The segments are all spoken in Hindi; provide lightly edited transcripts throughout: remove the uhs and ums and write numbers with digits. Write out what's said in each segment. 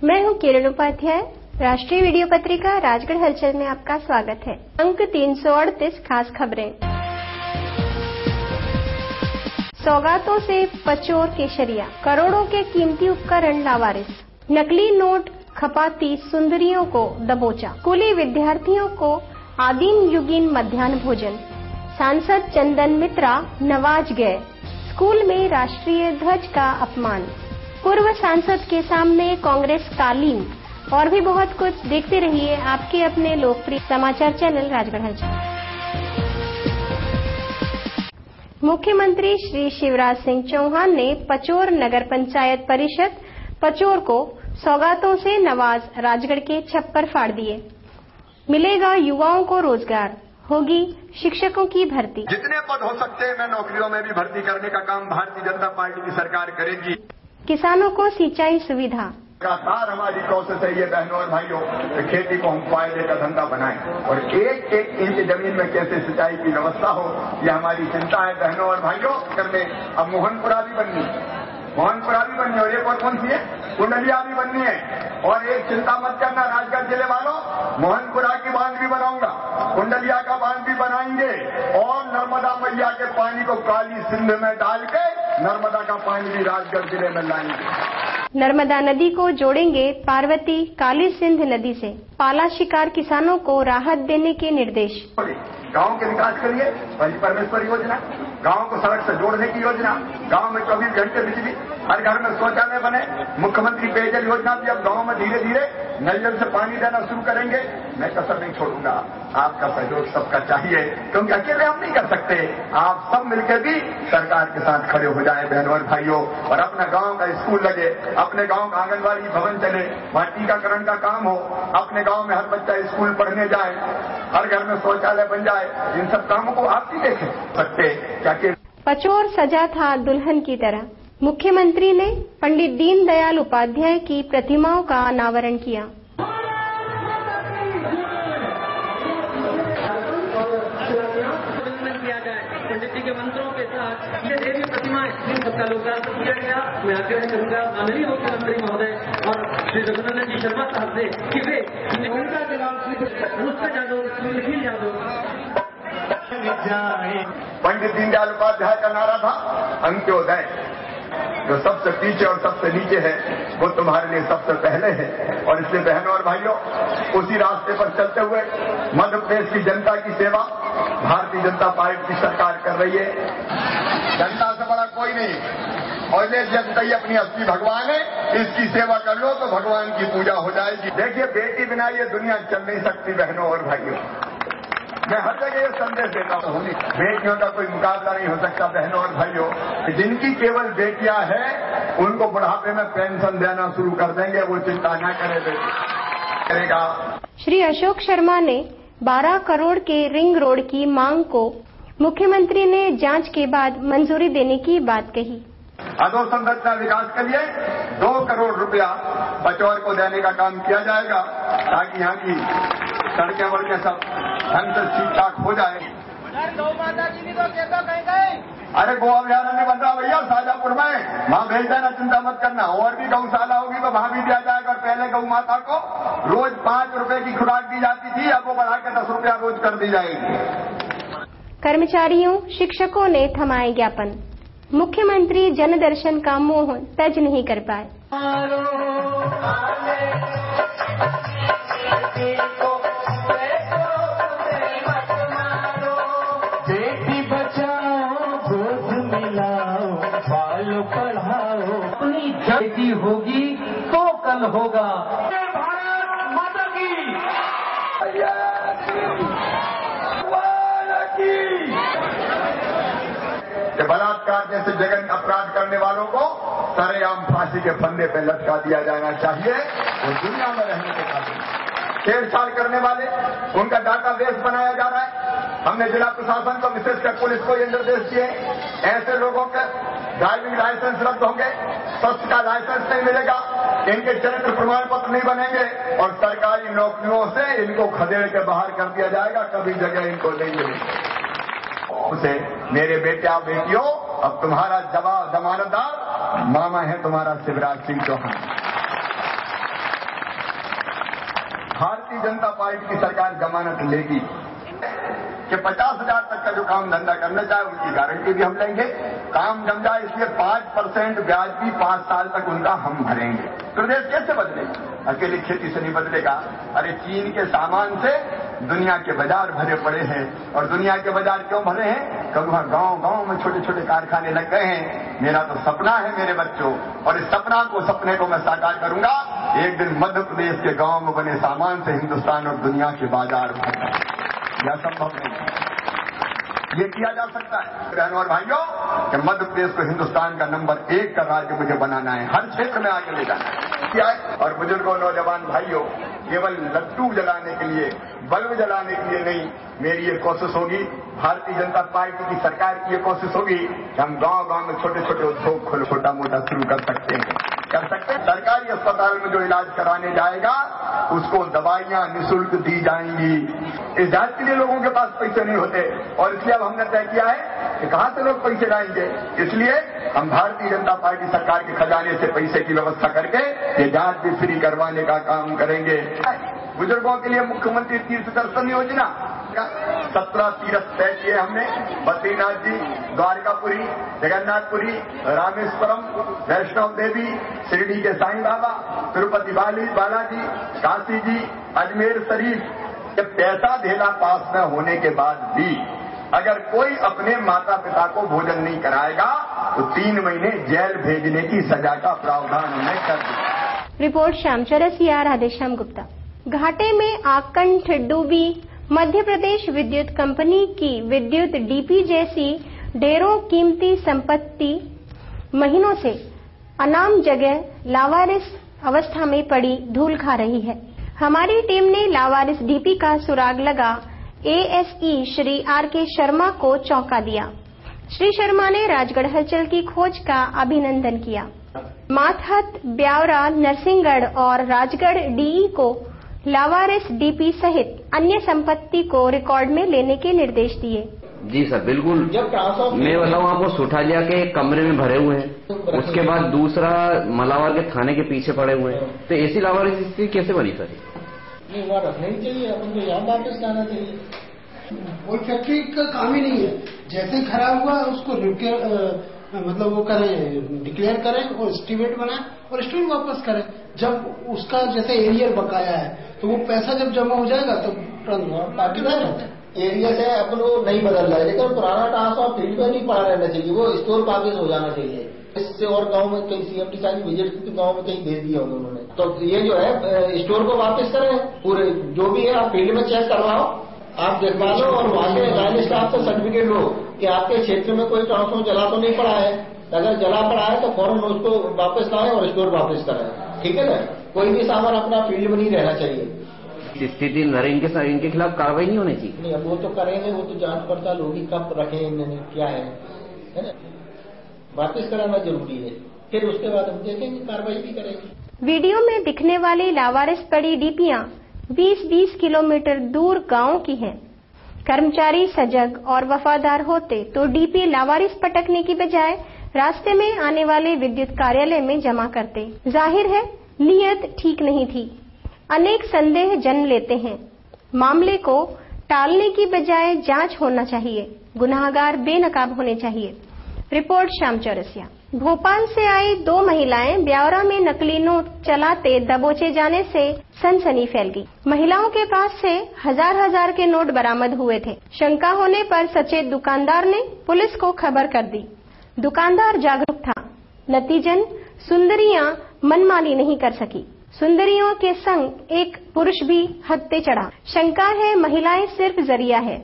मैं हूं किरण उपाध्याय। राष्ट्रीय वीडियो पत्रिका राजगढ़ हलचल में आपका स्वागत है। अंक 338 खास खबरें। सौगातों से पचोर केशरिया, करोड़ों के कीमती उपकरण लावारिस, नकली नोट खपाती सुंदरियों को दबोचा, स्कूली विद्यार्थियों को आदिम युगीन मध्याह्न भोजन, सांसद चंदन मित्रा नवाज गए, स्कूल में राष्ट्रीय ध्वज का अपमान, पूर्व सांसद के सामने कांग्रेस कालीन और भी बहुत कुछ। देखते रहिए आपके अपने लोकप्रिय समाचार चैनल राजगढ़ हलचल। मुख्यमंत्री श्री शिवराज सिंह चौहान ने पचोर नगर पंचायत परिषद पचोर को सौगातों से नवाज राजगढ़ के छप्पर फाड़ दिए। मिलेगा युवाओं को रोजगार, होगी शिक्षकों की भर्ती। जितने पद हो सकते हैं मैं नौकरियों में भी भर्ती करने का काम भारतीय जनता पार्टी की सरकार करेगी। किसानों को सिंचाई सुविधा। लगातार हमारी कोशिश है ये बहनों और भाइयों, खेती को हम फायदे का धंधा बनाएं और एक एक इंच जमीन में कैसे सिंचाई की व्यवस्था हो, ये हमारी चिंता है बहनों और भाइयों। करने अब मोहनपुरा भी बननी और एक और कौन सी है, कुंडलिया भी बननी है। और एक चिंता मत करना राजगढ़ जिले वालों, मोहनपुरा की बांध भी बनाऊंगा, कुंडलिया का बांध भी बनाएंगे और नर्मदा मैया के पानी को काली सिंध में डाल के नर्मदा का पानी भी राजगढ़ जिले में लाएंगे। नर्मदा नदी को जोड़ेंगे पार्वती काली सिंध नदी से। पाला शिकार किसानों को राहत देने के निर्देश। गांव के विकास करिए, परमेश्वर योजना, गांव को सड़क से जोड़ने की योजना, गांव में 24 घंटे बिजली, हर घर में शौचालय बने, मुख्यमंत्री पेयजल योजना भी अब गांव में धीरे धीरे नल जल से पानी देना शुरू करेंगे। मैं कसर नहीं छोड़ूंगा, आपका सहयोग सबका चाहिए, क्योंकि अकेले हम नहीं कर सकते। आप सब मिलकर भी सरकार के साथ खड़े हो जाए बहनों और भाइयों, और अपना गांव का स्कूल लगे, अपने गांव का आंगनबाड़ी भवन चले, वहां टीकाकरण का काम हो, अपने गांव में हर बच्चा स्कूल पढ़ने जाए, हर घर में शौचालय बन जाए। इन सब कामों को आप भी देख सकते क्या। पचोर सजा था दुल्हन की तरह। मुख्यमंत्री ने पंडित दीनदयाल उपाध्याय की प्रतिमाओं का अनावरण किया। पंडित जी के मंत्रों के साथ ये देवी प्रतिमाएं सबका लोकार्पण किया गया। मैं आग्रह करूंगा माननीय मुख्यमंत्री महोदय और श्री रघुनंदन जी शर्मा साहब से कि वे उनका जवाब अनुष्का जादव, निखिल यादव। पंडित दीनदयाल उपाध्याय का नारा था अंत्योदय, जो सबसे पीछे और सबसे नीचे है वो तुम्हारे लिए सबसे पहले है। और इसलिए बहनों और भाइयों, उसी रास्ते पर चलते हुए मध्य प्रदेश की जनता की सेवा भारतीय जनता पार्टी की सरकार कर रही है। जनता से बड़ा कोई नहीं, और ये जनता ही अपनी असली भगवान है, इसकी सेवा कर लो तो भगवान की पूजा हो जाएगी। देखिए, बेटी बिना ये दुनिया चल नहीं सकती बहनों और भाइयों। मैं हर जगह ये संदेश देता हूँ, बेटियों का कोई मुकाबला नहीं हो सकता बहनों और भाइयों। जिनकी केवल बेटियां हैं उनको बुढ़ापे में पेंशन देना शुरू कर देंगे, वो चिंता न करेगा। श्री अशोक शर्मा ने 12 करोड़ के रिंग रोड की मांग को मुख्यमंत्री ने जांच के बाद मंजूरी देने की बात कही। अधोसंरचना विकास के लिए 2 करोड़ रुपया पचौर को देने का काम किया जाएगा, ताकि यहाँ की सड़कें वड़कें सब ढंग से ठीक ठाक हो जाए। गौ माता की भी तो कहता कहीं अरे गौ अभयारण्य बन रहा भैया शाजापुर में, वहां भेज देना, चिंता मत करना। और भी गौशाला होगी तो वहां भी दिया जाएगा। और पहले गौ माता को रोज 5 रुपए की खुराक दी जाती थी, अब वो बढ़ा के 10 रुपया रोज कर दी जाएगी। कर्मचारियों शिक्षकों ने थमाए ज्ञापन। मुख्यमंत्री जन दर्शन का मोह तज नहीं कर पाए। बेटी बचाओ, गोद मिलाओ, बाल पढ़ाओ, अपनी बेटी होगी तो कल होगा। भारत माता की बलात्कार जैसे जघन्य अपराध करने वालों को सरेआम फांसी के फंदे पे लटका दिया जाना चाहिए। वो दुनिया में रहने के काबिल। छेड़छाड़ करने वाले उनका डाटाबेस बनाया जा रहा है। हमने जिला प्रशासन को, विशेषकर पुलिस को ये निर्देश दिए, ऐसे लोगों के ड्राइविंग लाइसेंस रद्द होंगे, शस्त्र का लाइसेंस नहीं मिलेगा, इनके चरित्र प्रमाण पत्र नहीं बनेंगे और सरकारी नौकरियों से इनको खदेड़ के बाहर कर दिया जाएगा। कभी जगह इनको नहीं मिलेगी। उसे मेरे बेटा बेटियों, अब तुम्हारा जमानतदार मामा है तुम्हारा शिवराज सिंह चौहान। भारतीय जनता पार्टी की सरकार जमानत लेगी कि 50,000 तक का जो काम धंधा करना चाहे उनकी गारंटी भी हम लेंगे। काम जम जाए इसलिए 5% ब्याज भी 5 साल तक उनका हम भरेंगे। प्रदेश कैसे बदलेगा? अकेली खेती से नहीं बदलेगा। अरे चीन के सामान से दुनिया के बाजार भरे पड़े हैं। और दुनिया के बाजार क्यों भरे हैं? क्योंकि वहां गांव में छोटे छोटे कारखाने लग गए हैं। मेरा तो सपना है मेरे बच्चों, और इस सपने को मैं साकार करूंगा। एक दिन मध्य प्रदेश के गांव में बने सामान से हिंदुस्तान और दुनिया के बाजार भरना यह संभव नहीं है। ये किया जा सकता है बहनों और भाइयों कि मध्य प्रदेश को हिंदुस्तान का नंबर 1 का राज्य मुझे बनाना है, हर क्षेत्र में आगे ले जाना है। क्या है? और बुजुर्गों, नौजवान भाइयों, केवल लट्टू जलाने के लिए, बल्ब जलाने के लिए नहीं, मेरी ये कोशिश होगी, भारतीय जनता पार्टी की सरकार की ये कोशिश होगी कि हम गांव में छोटे छोटे उद्योग छोटा मोटा शुरू कर सकते हैं। सरकारी अस्पताल में जो इलाज कराने जाएगा उसको दवाइयां निःशुल्क दी जाएंगी। इस जांच के लिए लोगों के पास पैसे नहीं होते, और इसलिए अब हमने तय किया है कि कहां से लोग पैसे लाएंगे। इसलिए हम भारतीय जनता पार्टी सरकार के खजाने से पैसे की व्यवस्था करके ये जांच भी फ्री करवाने का काम करेंगे। बुजुर्गों के लिए मुख्यमंत्री तीर्थ दर्शन योजना 17 तीर्थ तय किए हमने। बद्रीनाथ जी, द्वारकापुरी, जगन्नाथपुरी, रामेश्वरम, वैष्णव देवी, शिरडी के साईं बाबा, तिरुपति बालाजी, काशी जी, अजमेर शरीफ। पैसा धेला पास न होने के बाद भी अगर कोई अपने माता पिता को भोजन नहीं कराएगा तो 3 महीने जेल भेजने की सजा का प्रावधान हमने कर दिया। रिपोर्ट श्याम चरसिया, राधेश्याम गुप्ता। घाटे में आकंठ डूबी मध्य प्रदेश विद्युत कंपनी की विद्युत डीपी जैसी ढेरों कीमती संपत्ति महीनों से अनाम जगह लावारिस अवस्था में पड़ी धूल खा रही है। हमारी टीम ने लावारिस डीपी का सुराग लगा एएसई श्री आर.के. शर्मा को चौंका दिया। श्री शर्मा ने राजगढ़ हलचल की खोज का अभिनंदन किया। मातहत, ब्यावरा, नरसिंहगढ़ और राजगढ़ डीई को लावारिस डीपी सहित अन्य संपत्ति को रिकॉर्ड में लेने के निर्देश दिए। जी सर, बिल्कुल। मैं बताऊँ आपको, सुठालिया के कमरे में भरे हुए हैं, उसके बाद दूसरा मलावर के थाने के पीछे पड़े हुए हैं। तो ऐसी लावारिस स्थिति कैसे बनी सर? नहीं, वहाँ रखना ही चाहिए, अपन को यहाँ वापस लाना चाहिए। वो फैक्ट्री का काम ही नहीं है। जैसे खराब हुआ उसको मतलब वो करें, डिक्लेयर करें और एस्टीमेट बनाए और एस्टीमेट वापस करें। जब उसका जैसे एरियर बकाया है तो वो पैसा जब जमा हो जाएगा तो पार्टी एरिया से अपन वो नहीं बदल रहा है, लेकिन पुराना ट्रांसफॉर्मर फील्ड में नहीं पड़ा रहना चाहिए, वो स्टोर वापस हो जाना चाहिए। इससे और गांव में कहीं सीएमटी साहब विजिट की गांव में कहीं भेज दिया होगा उन्होंने। तो ये जो है स्टोर को वापस करें, पूरे जो भी है आप फील्ड में चेक करवाओ, आप देखवा लो और वहां के लाइन स्टाफ से सर्टिफिकेट लो कि आपके क्षेत्र में कोई ट्रांसफॉर्मर जला तो नहीं पड़ा है। अगर जला पड़ा है तो फौरन उसको वापस लाएं और स्टोर वापस कराएं। ठीक है ना? कोई भी सामान अपना फील्ड में नहीं रहना चाहिए। स्थिति इनके खिलाफ कार्रवाई नहीं होनी चाहिए। नहीं, अब वो तो करेंगे, वो तो जांच पड़ताल होगी, कब रखे इन्होंने, क्या है ना? वापस कराना जरूरी है, फिर उसके बाद हम देखेंगे, कार्रवाई भी करेंगे। वीडियो में दिखने वाली लावारिस पड़ी डीपियां 20-20 किलोमीटर दूर गांव की हैं। कर्मचारी सजग और वफादार होते तो डीपी लावारिस पटकने की बजाय रास्ते में आने वाले विद्युत कार्यालय में जमा करते। जाहिर है नीयत ठीक नहीं थी। अनेक संदेह जन्म लेते हैं। मामले को टालने की बजाय जांच होना चाहिए, गुनाहगार बेनकाब होने चाहिए। रिपोर्ट श्याम चौरसिया। भोपाल से आई 2 महिलाएं ब्यावरा में नकली नोट चलाते दबोचे जाने से सनसनी फैल गई। महिलाओं के पास से हजार के नोट बरामद हुए थे। शंका होने पर सचेत दुकानदार ने पुलिस को खबर कर दी। दुकानदार जागरूक था, नतीजन सुंदरियां मनमानी नहीं कर सकी। सुंदरियों के संग एक पुरुष भी हद पे चढ़ा। शंका है महिलाएं सिर्फ जरिया है,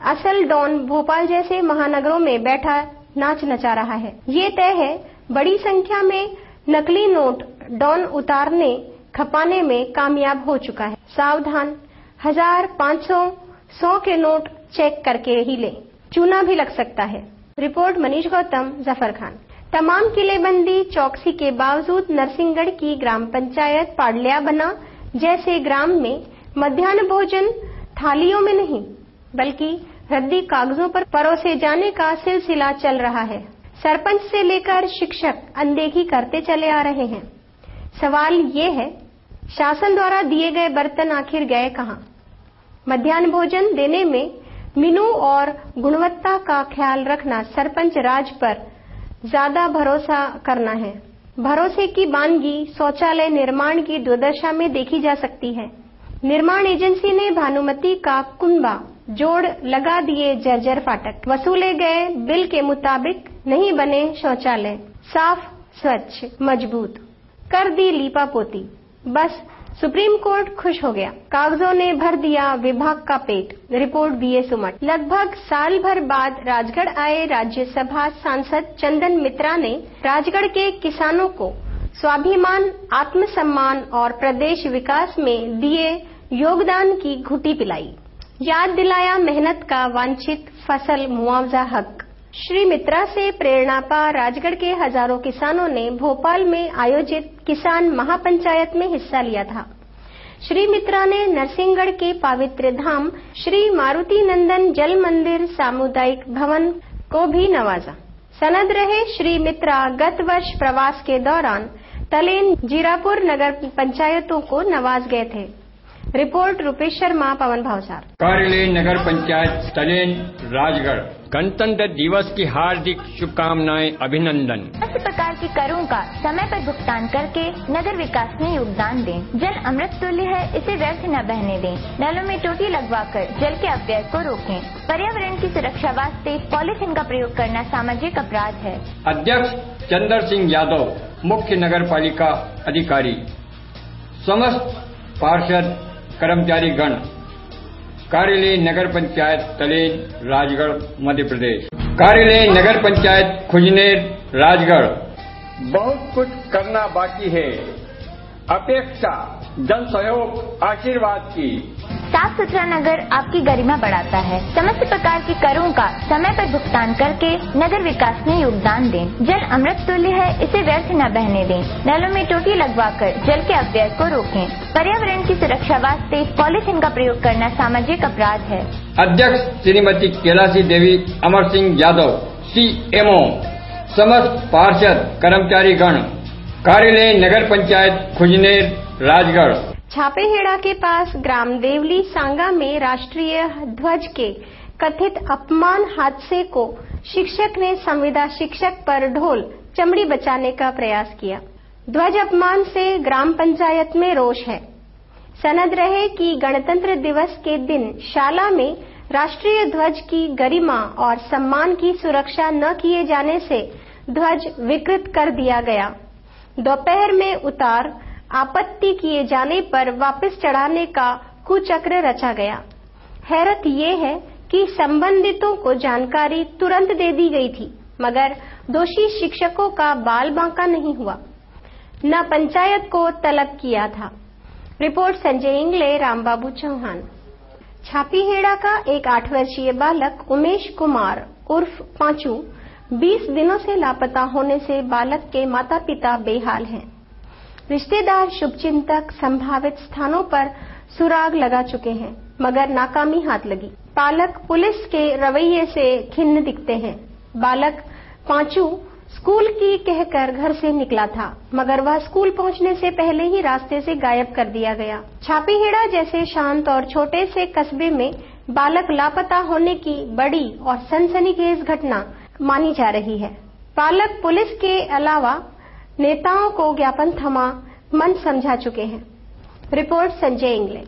असल डॉन भोपाल जैसे महानगरों में बैठा नाच नचा रहा है। ये तय है बड़ी संख्या में नकली नोट डॉन उतारने खपाने में कामयाब हो चुका है। सावधान, 1000, 500, 100 के नोट चेक करके ही ले, चूना भी लग सकता है। रिपोर्ट मनीष गौतम, जफर खान। तमाम किलेबंदी चौकसी के बावजूद नरसिंहगढ़ की ग्राम पंचायत पाडलिया बना जैसे ग्राम में मध्याह्न भोजन थालियों में नहीं बल्कि रद्दी कागजों पर परोसे जाने का सिलसिला चल रहा है। सरपंच से लेकर शिक्षक अनदेखी करते चले आ रहे हैं। सवाल ये है, शासन द्वारा दिए गए बर्तन आखिर गए कहां? मध्याह्न भोजन देने में मेनू और गुणवत्ता का ख्याल रखना सरपंच राज पर ज्यादा भरोसा करना है। भरोसे की वानगी शौचालय निर्माण की दुर्दशा में देखी जा सकती है। निर्माण एजेंसी ने भानुमती का कुंबा जोड़ लगा दिए जर्जर फाटक। वसूले गए बिल के मुताबिक नहीं बने शौचालय। साफ स्वच्छ मजबूत कर दी लीपापोती। बस सुप्रीम कोर्ट खुश हो गया। कागजों ने भर दिया विभाग का पेट। Report BA सुमट। लगभग साल भर बाद राजगढ़ आए राज्यसभा सांसद चंदन मित्रा ने राजगढ़ के किसानों को स्वाभिमान, आत्मसम्मान और प्रदेश विकास में दिए योगदान की घुटी पिलाई। याद दिलाया मेहनत का वांछित फसल मुआवजा हक। श्री मित्रा से प्रेरणा पा राजगढ़ के हजारों किसानों ने भोपाल में आयोजित किसान महापंचायत में हिस्सा लिया था। श्री मित्रा ने नरसिंहगढ़ के पवित्र धाम श्री मारुति नंदन जल मंदिर सामुदायिक भवन को भी नवाजा। सनद रहे श्री मित्रा गत वर्ष प्रवास के दौरान तलेन, जीरापुर नगर पंचायतों को नवाज गए थे। रिपोर्ट रूपेश शर्मा, पवन भावसार। कार्यालय नगर पंचायत तलेन, राजगढ़। गणतंत्र दिवस की हार्दिक शुभकामनाएं, अभिनंदन। इस प्रकार के करों का समय पर भुगतान करके नगर विकास में योगदान दें। जल अमृत तुल्य है, इसे व्यर्थ न बहने दें। नलों में टोटी लगवाकर जल के अपव्यय को रोकें। पर्यावरण की सुरक्षा वास्ते पॉलीथीन का प्रयोग करना सामाजिक अपराध है। अध्यक्ष चंद्र सिंह यादव, मुख्य नगर पालिका अधिकारी। समस्त पार्षद कर्मचारी गण। कार्यालय नगर पंचायत तलेन, राजगढ़, मध्य प्रदेश। कार्यालय नगर पंचायत खुजनेर, राजगढ़। बहुत कुछ करना बाकी है। अपेक्षा जन सहयोग आशीर्वाद की। साफ सुथरा नगर आपकी गरिमा बढ़ाता है। समस्त प्रकार के करों का समय पर भुगतान करके नगर विकास में योगदान दें। जल अमृत तुल्य है, इसे व्यर्थ न बहने दें। नलों में टोटी लगवाकर जल के अपव्यय को रोकें। पर्यावरण की सुरक्षा वास्ते पॉलीथीन का प्रयोग करना सामाजिक अपराध है। अध्यक्ष श्रीमती कैलाशी देवी अमर सिंह यादव, CMO। समस्त पार्षद कर्मचारी गण। कार्यालय नगर पंचायत खुजनेर, राजगढ़। छापेहेड़ा के पास ग्राम देवली सांगा में राष्ट्रीय ध्वज के कथित अपमान हादसे को शिक्षक ने संविदा शिक्षक पर ढोल चमड़ी बचाने का प्रयास किया। ध्वज अपमान से ग्राम पंचायत में रोष है। सनद रहे कि गणतंत्र दिवस के दिन शाला में राष्ट्रीय ध्वज की गरिमा और सम्मान की सुरक्षा न किए जाने से ध्वज विकृत कर दिया गया। दोपहर में उतार आपत्ति किए जाने पर वापस चढ़ाने का कुचक्र रचा गया। हैरत ये है कि संबंधितों को जानकारी तुरंत दे दी गई थी, मगर दोषी शिक्षकों का बाल बांका नहीं हुआ, न पंचायत को तलब किया था। रिपोर्ट संजय इंगले, रामबाबू चौहान। छापीहेड़ा का एक 8 वर्षीय बालक उमेश कुमार उर्फ पांचू 20 दिनों से लापता होने से बालक के माता पिता बेहाल हैं। रिश्तेदार, शुभचिंतक संभावित स्थानों पर सुराग लगा चुके हैं, मगर नाकामी हाथ लगी। पालक पुलिस के रवैये से खिन्न दिखते हैं। बालक पांचू स्कूल की कहकर घर से निकला था, मगर वह स्कूल पहुंचने से पहले ही रास्ते से गायब कर दिया गया। छापीहेड़ा जैसे शांत और छोटे से कस्बे में बालक लापता होने की बड़ी और सनसनीखेज घटना मानी जा रही है। पालक पुलिस के अलावा नेताओं को ज्ञापन थमा मन समझा चुके हैं। रिपोर्ट संजय इंगले।